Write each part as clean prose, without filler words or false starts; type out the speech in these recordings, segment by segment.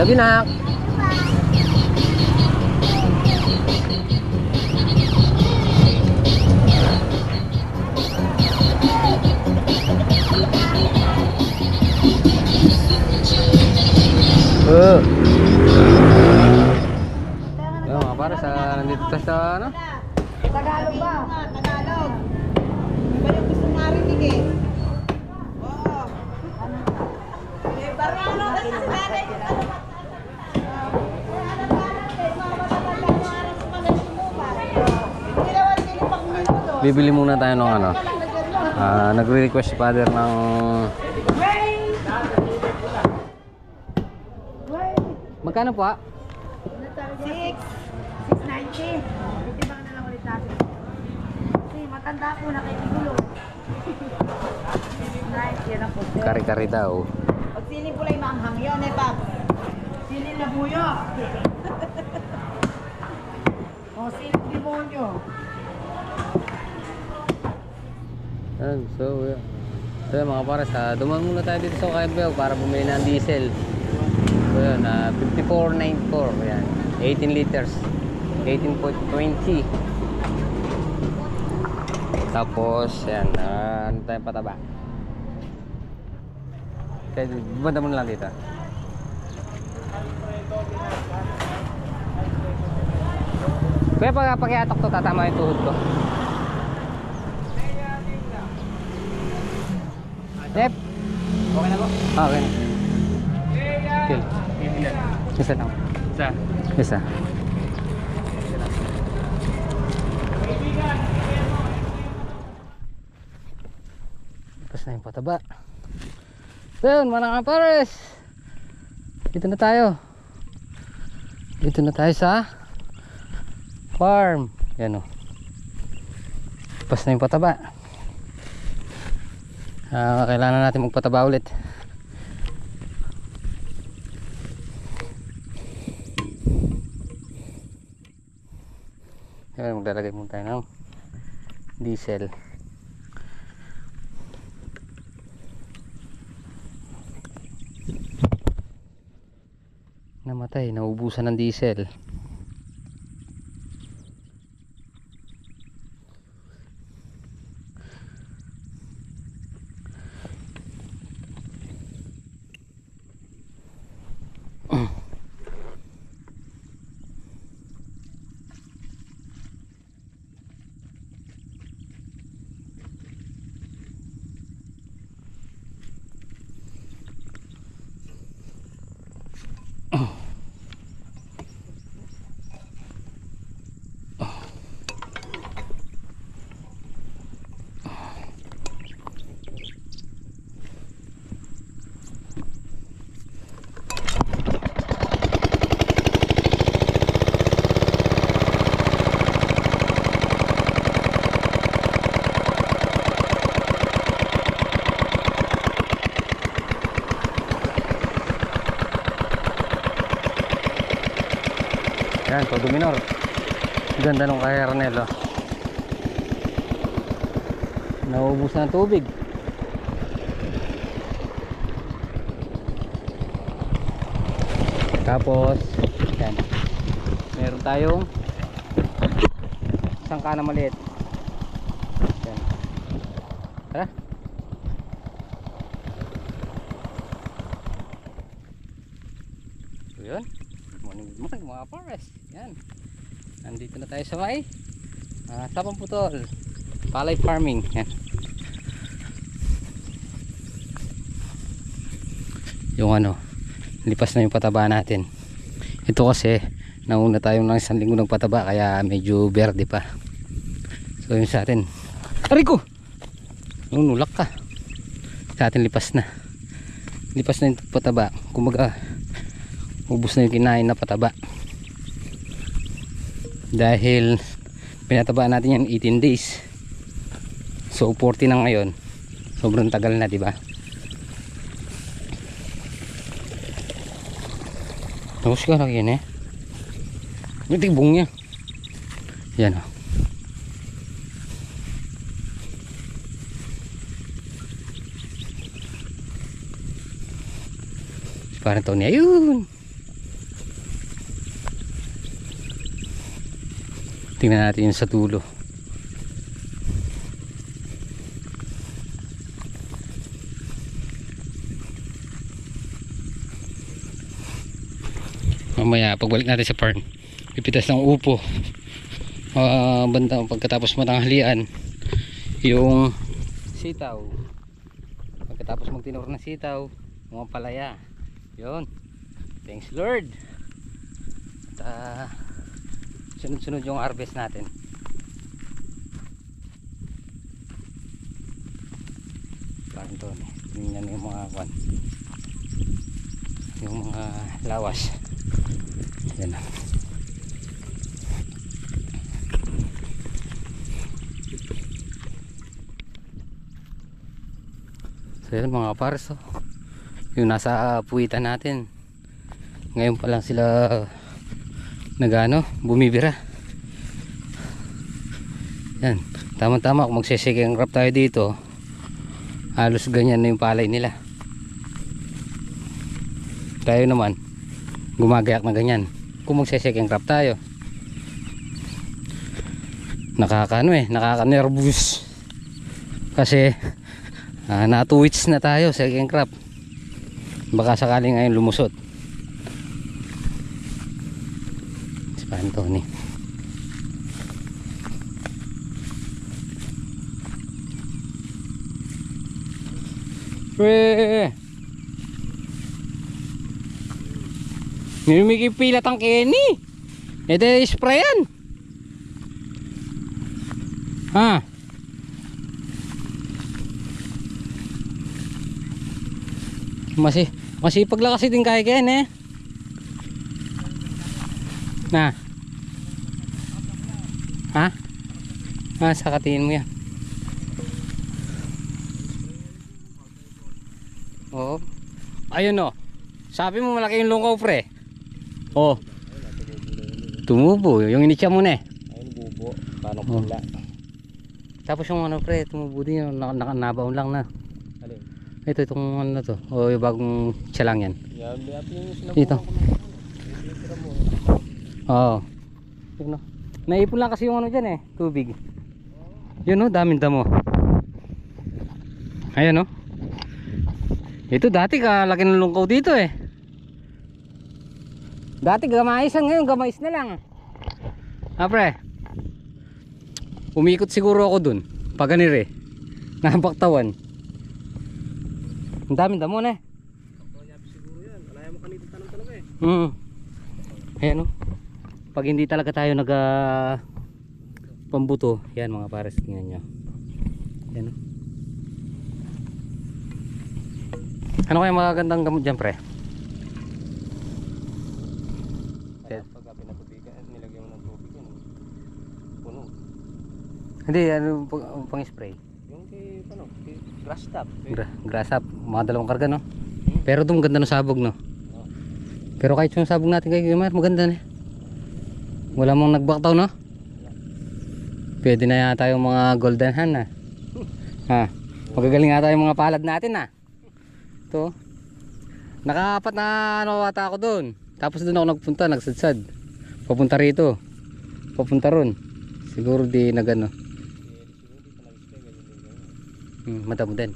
Labi nak. Mga para sa nandito tayo sa ano? Tagalog ba? Tagalog. Iba yung gusto marinig eh. Oo. Eh, parang ano kasi si nanay. Bibili muna tayo ng ano. Nagre-request si father ng magkano po? 690. Itimbang na lang ulit natin. Kasi matanda po na kay Tigulo. 690 yan ang po. Kari-kari daw. Pag siling pulay maanghang yun eh, Pap. Siling labuyo. O, siling demonyo. So yeah. Mga para sa dumaan muna tayo dito sa Kaibel para bumili ng diesel. So yun, 54.94 yan. 18 liters. 18.20. Tapos yan, ano tayong pataba. Kaya banda muna lang dito. Kaya pag pakiatok to, tatama yung tuhod ko. Yep. Okay na po? Okay na. Okay. Isa lang. Isa. Tapos na yung pataba. So yun, mga kapares. Dito na tayo. Dito na tayo sa farm. Yan o. Tapos na yung pataba. Kailangan natin magpataba ulit. Maglalagay muna tayo ng diesel. Namatay, naubusan ng diesel. Yan, todo minor. Ganda nung kay Arnel, oh. Naubos na ng tubig. Tapos yan, meron tayong isang kana maliit. Yan. Tara. So yun, morning mga pares. Yan, nandito na tayo sa may Sapang Putol palay farming. Yan, yung ano, lipas na yung pataba natin. Ito kasi nauna tayo ng 1 linggo ng pataba kaya medyo berde pa. So yun sa atin, aray ko, nunulak ka. Sa atin lipas na yung pataba. Kumaga ubos na yung kinain na pataba dahil pinataba natin yan 18 days. So 40 na ngayon, sobrang tagal na, diba? Tapos ka lang yan eh. Yung tibong niya. Yan o. Parang to niya. Yun. Tingnan natin yung sa dulo. Mamaya pagbalik natin sa farm, pipitas ng upo. Banda pagkatapos matanghalian yung sitaw. Pagkatapos magtinor ng sitaw, mga palaya. Yun. Thanks Lord. At sunod-sunod yung harvest natin. Parang to, tingnan yung mga kwan, yung mga lawas. Yan na. So yun mga pares, yung nasa puwitan natin, ngayon pa lang sila nagano, bumibira. Yan, tama-tama kung magsisecond crop tayo dito, halos ganyan na yung palay nila. Tayo naman gumagayak na ganyan kung magsisecond crop tayo. Nakaka-nervous kasi na 2 weeks na tayo second crop, baka sakaling ngayon lumusot. Espanto ni Nilumikipila tang Kenny. Ito sprayan. Ha? Masipag lang kasi din kay Ken eh. Na. Ha? Sakatiin mo yan. Oo. Ayun o. Sabi mo malaki yung lungkaw pre. Oh. Tumubo. Yung initya mo na eh. Ayun bubo. Paano pula. Tapos yung ano pre, tumubo din yun. Nabaon lang na. Alin? Itong ano na to. O yung bagong tiyalang yan. Yan. Yung sinabuhan Ito. ko na. Tira mo. Oo. Yun o. Naipon lang kasi yung ano dyan eh. Tubig. Yun o. Daming damo. Ayan o. Ito dati kalaki ng lungkaw dito eh. Dati gamaisan, ngayon gamais na lang. Pre, umikot siguro ako dun Paganire, nabaktawan. Ang daming damo na eh. Siguro yan. Alaya mo kanito tanong talaga eh. Ayan o. Pag hindi talaga tayo nag pambuto, yan mga pares, tingnan nyo. Ayan o. Ano kaya magagandang gamot dyan pre? Pagka pinatubigan, nilagyan mo ng tubig yan. Puno. Hindi, ano pang spray? Yung kay grass top. Grass up, mga dalawang karga no? Pero ito maganda ng sabog no? Pero kahit yung sabog natin kay Gimar, maganda na. Wala mong nagbaktaw no? Pwede na yata yung mga golden hand na. Magagaling nga tayo yung mga palad natin na. Ito. Nakaapat na ano ata ako doon. Tapos doon ako nagpunta, nagsadsad. Papunta rito. Papunta ron. Siguro di nagano. Madamo din.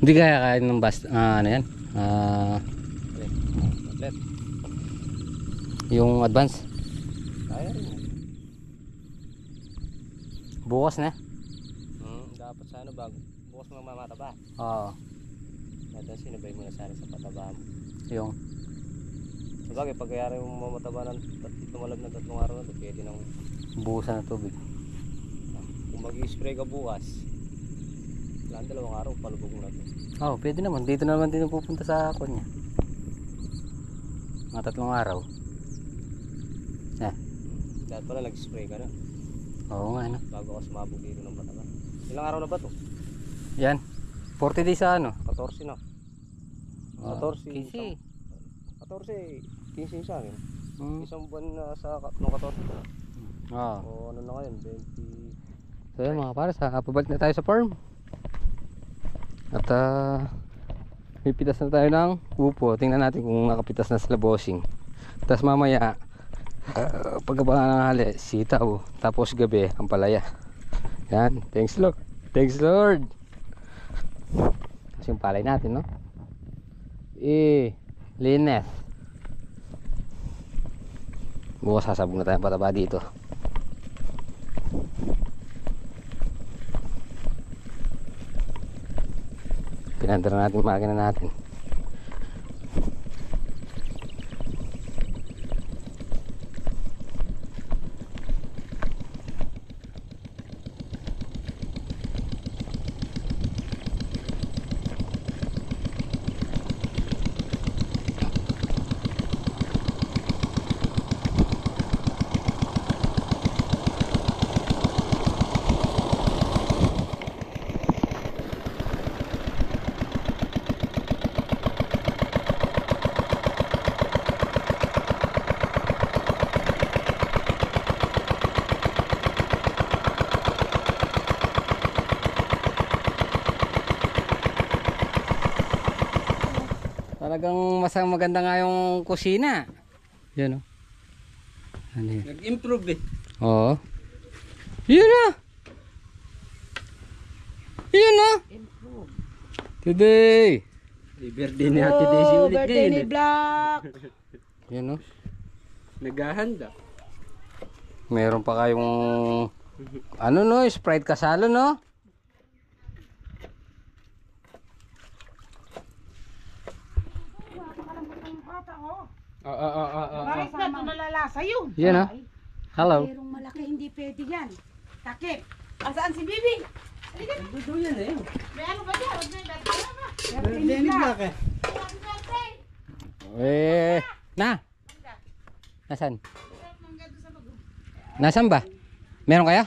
Hindi kaya ng bus, ano yan? Yung advance. Kaya rin yan. Bukas na. Dapat sana bago. Bukas mo mamataba. Oo. Natin sinabay mo na sana sa pataba mo. Yung Sabagay, pag kayari mo mamataba ng tumalab ng 3 araw na ito, pwede nang buhusan ng tubig. kung mag-i-spray ka bukas, lang 2 araw, palubog mo na ito. Oo, pwede naman. Dito naman din pupunta sa ako niya. Mga 3 araw. Dahil pala nag-spray ka na. Oo nga, ano. Bago ka sumabog dito ng pataba. Ilang araw na ba ito? Yan. 40 days sa ano? 14 na. 14. 15. 14, 15 sa akin. Isang buwan na sa nung 14 na. Oo. O ano na ngayon, 20. So yun mga pares, pabalik na tayo sa farm. At pipitas na tayo ng upo. Tingnan natin kung nakapitas na sila bossing. Tapos mamaya Pagkapanghali, sitaw. Tapos gabi, ang palaya. Yan, thanks Lord. Thanks Lord. Kasi yung palay natin, no? Linet. Bukas sasabog na tayong pataba dito. Pinandara natin yung makina natin. Talagang maganda nga yung kusina. Yan o. Ano yun? Nag-improve eh. Oo. Yun na. Yun na. Today. Birthday ni Ate Daisy ulit birthday ngayon ni eh. Black. Yan o. Naghahanda. Meron pa kayong ano no, Sprite kasalo no? Bakit na ito nalalasa yun? Yan o. Hello. Merong malaki, hindi pwede yan. Takip. Asaan si Bibi? Halika na. Ito yan eh. May ano ba dyan? May birthday na ba? Birthday ni Black eh. Happy birthday. Na. Nasaan? Nasaan ba? Meron kaya?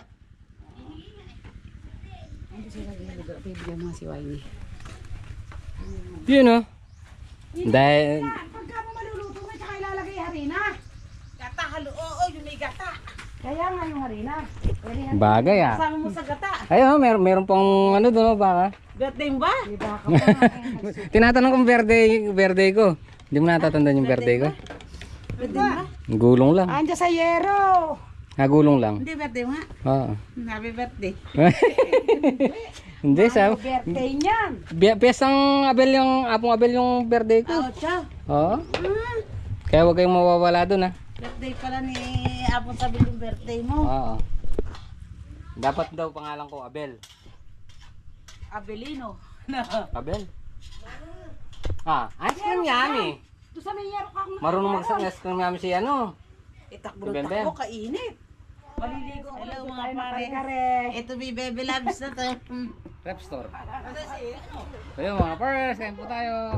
Ano sila bibigyan mga si Wayne? Yun o. Dahil Pagka mo maluluto na tsaka ilalagay harina. Gata, halo. Oo, yung may gata. Kaya nga yung harina. bagay ah. Kasama mo sa gata. Ayun, meron pang ano doon baka. Birthday mo ba? Di ba? Birthday Tinatanong kong birthday ko. Hindi mo natatandaan yung birthday ko. ba? Gulong lang. Andiyan sa yero. Gulong lang. Hindi birthday mo nga. Oo. Happy birthday. Hindi sa Birthday niyan. piyestang Apong Abel yung birthday ko. Siya. Oo. Kaya huwag kayong mawawala doon ah. Birthday pala ni Apon sabi yung birthday mo. Oo. Dapat daw pangalan ko Abel. Abelino. Abel? Ice cream yummy. Doon sa may yero ka akong Marunong mag-ice cream yummy si ano. itakbo Si ng Bembe. takbo, kainit. Maliligo ko. Hello mga pare. Ito may Bebe Labs na to. Rep store. Ayun mga pares, kain po tayo.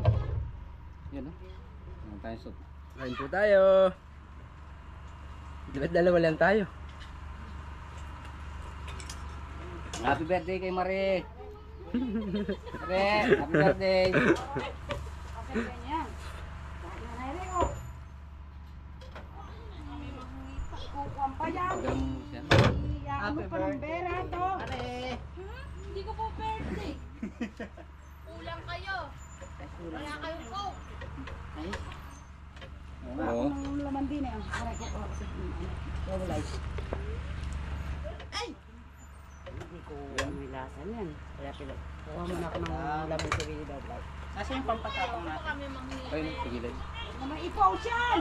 Yun o. Kain tayo soup. Kain po tayo. Dalawa lang tayo. Happy birthday kay Marie. Marie, happy birthday. Happy birthday. Hindi ko po birthday. Kulang kayo. Wala kayong coke. Oo. Ang laman din eh. Aray ko kasi ay! Hindi ko milasan yan. Kaya pila. Kuha mo na ako ng laman sa video daw. Nasa yung pampatapang natin? Kami manghingi. Ayun, pagilid. Mga ipaw siyan!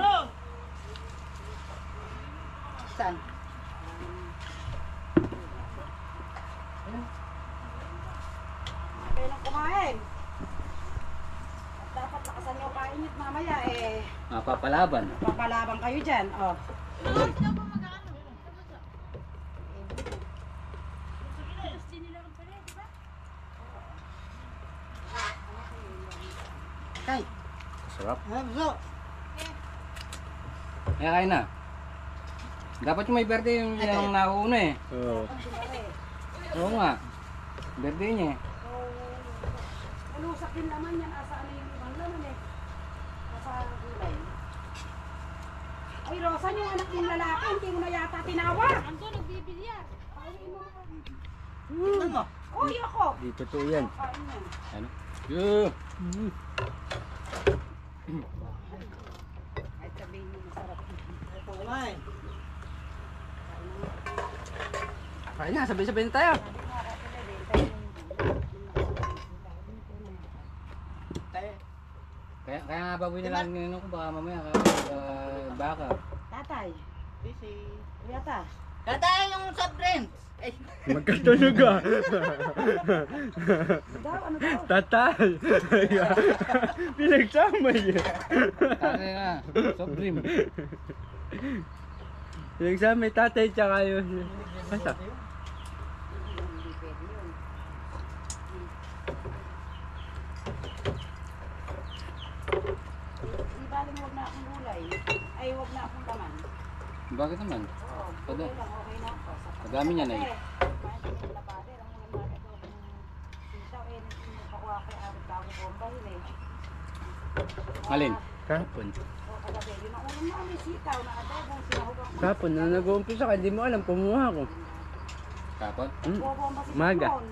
Saan? Kailan kumain? At dapat lakasan yung kainit mamaya eh. Mapapalaban. Papalabang kayo dyan. Oh. Daw pa mag-ano? Gusto nila rin pala, di ba? Kay. Sarap. Habso. Kaya kain na. Dapat yung may birthday yung nauna eh. Oo. Oo nga. Birthday niya eh. Alusak din naman yan. Asa ano yung ibang laman eh. Asa gulay. Ay, Rosan, yung anak ng lalaki, hindi mo na yata tinawag. Ando, nagbibilyar. Ano? Uy, ako. Dito to yan. Kain yan. Ano? Yeah. Ay, sabihin mo masarap. Kumain. Kain na, sabay-sabay na tayo. Kaya nga baboy na lang nino ko baka mamaya baka. Tatay. Yata. Tatay yung soft drinks. Magkatunog ah. Daw, ano daw? Tatay. Pinagsama niya. Tatay nga, soft dream. Pinagsama tatay tsaka yun. Basta. Di baling wag na akong gulay. Ay, wag na akong laman. Bakit naman? Oo, Pada. okay lang, okay na ako. Madami niyan eh. Alin? Kapon. O, kagabi, yun ang unang namin sitaw na adobong sinahugang Kapon na nag-uumpisa ka, hindi mo alam, kumuha ko. Kapon? bobomba si Maga. Simon.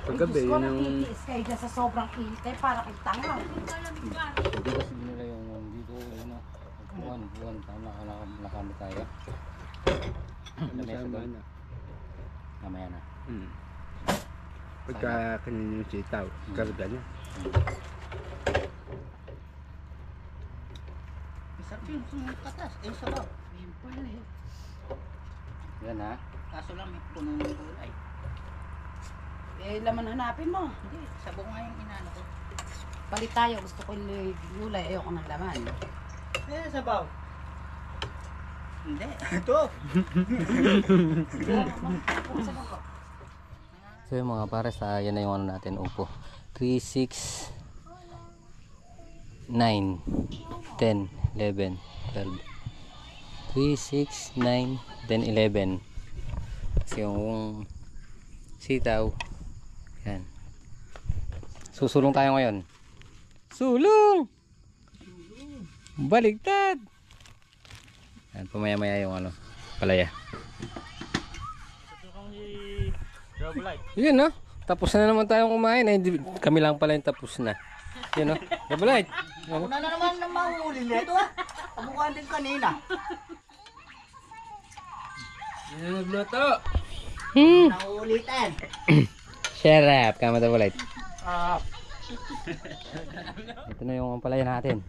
Paggabi, Ay, Diyos ko, yun yung... nakitiis kayo dyan sa sobrang init eh, para kay tanga. Hindi kasi binila yung dito, ano, buwan, tama, nakama tayo. Lamesa Masama doon. na. Mamaya na. Pagka kanina yung sitaw, karga na. Masarap yung katas. Sabaw. Yun pala eh. Yan ha. Kaso lang may punong gulay. Eh, laman hanapin mo. Hindi, sabaw nga yung inano ko. Palit tayo, gusto ko yung gulay, ayoko ng laman. Sabaw. Hindi. Ito. So yung mga pares, yan na yung ano natin, upo. 3, 6, 9, 10, 11, 12. 3, 6, 9, 10, 11. Kasi yung sitaw, yan. Susulong tayo ngayon. Sulong! Baligtad! Yan, pamaya-maya yung ano, palaya. Yun no, tapos na naman tayong kumain. Ay, kami lang pala yung tapos na. Yun no, double light. Ako na naman na mahuli nito ah. Kamukha din kanina. Yan ang nagluto. Nauulitan. Shut up, kama double light. Ah. Ito na yung palaya natin.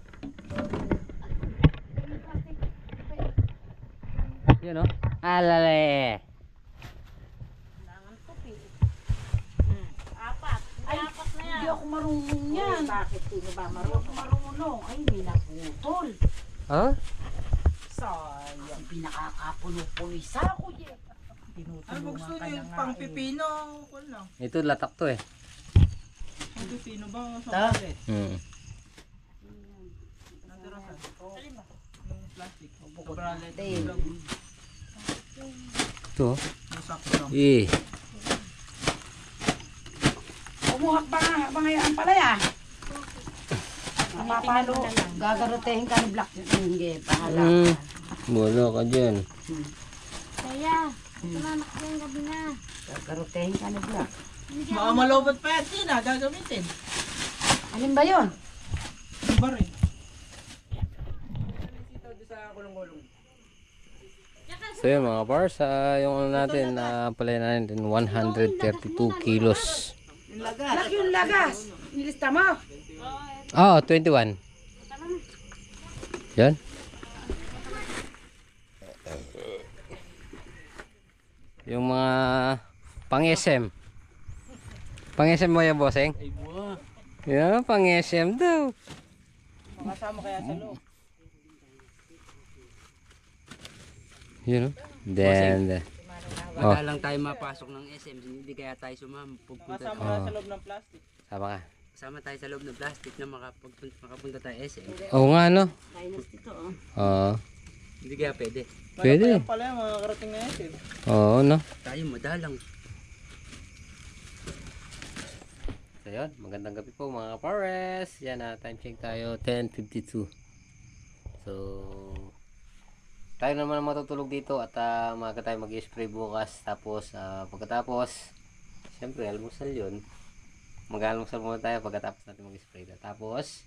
Yun no, alale. Hindi ako marunong yan. Bakit sino ba marunong? Marunong. Ay, may naputol. Huh? Sayang, pinakakapulo-pulisa ako yan. Tinutulungan ka na nga pangpipino ko lang. Ito latak to eh. Pangpipino ba ang sasalit? Hmm. Yung plastic. eh. Ito. Eh. Umuhak ba nga ang palaya? Mapapalo, gagarotehin ka ni Black. Hindi, pahala. Bola ka dyan. Kaya, tumanak ko yung gabi na. Gagarotehin ka ni Black. Baka malobot pa yan din ah, gagamitin. Alin ba yun? Iba rin. So yun mga bars, yung ano natin, palaya natin 132 kilos. Black yung lagas. Nilista mo. Oh, 21. Yan. Yung mga pang-SM. Pang-SM mo yan, bossing? Ay buwa. Yeah, pang-SM daw. Makasama kaya sa loob. Yun, no? Then, Wala lang tayo mapasok ng SM, hindi kaya tayo sumama. Makasama kaya sa loob ng plastic. sama ka. Kasama tayo sa loob ng plastic na makapunta tayo SM. Oo nga, no? Minus dito, oh. Oo. Hindi kaya pwede. Pwede. Malapit pala yung mga karating na yan. Oo, no? Tayo madalang. So yun, magandang gabi po mga pares. Yan na, time check tayo, 10:52. So, tayo naman ang matutulog dito at maaga tayo mag-spray bukas. Tapos, pagkatapos, siyempre, almusal yun. Mag-almusal muna tayo pagkatapos natin mag-spray. Tapos,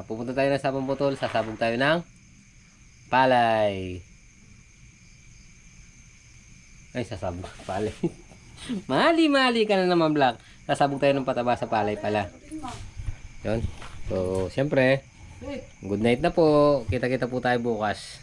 pupunta tayo ng sabong botol. Sasabog tayo ng palay. Ay, sasabog palay. Mali ka na naman, Black. Sasabog tayo ng pataba sa palay pala. Yun. So, siyempre, good night na po. Kita-kita po tayo bukas.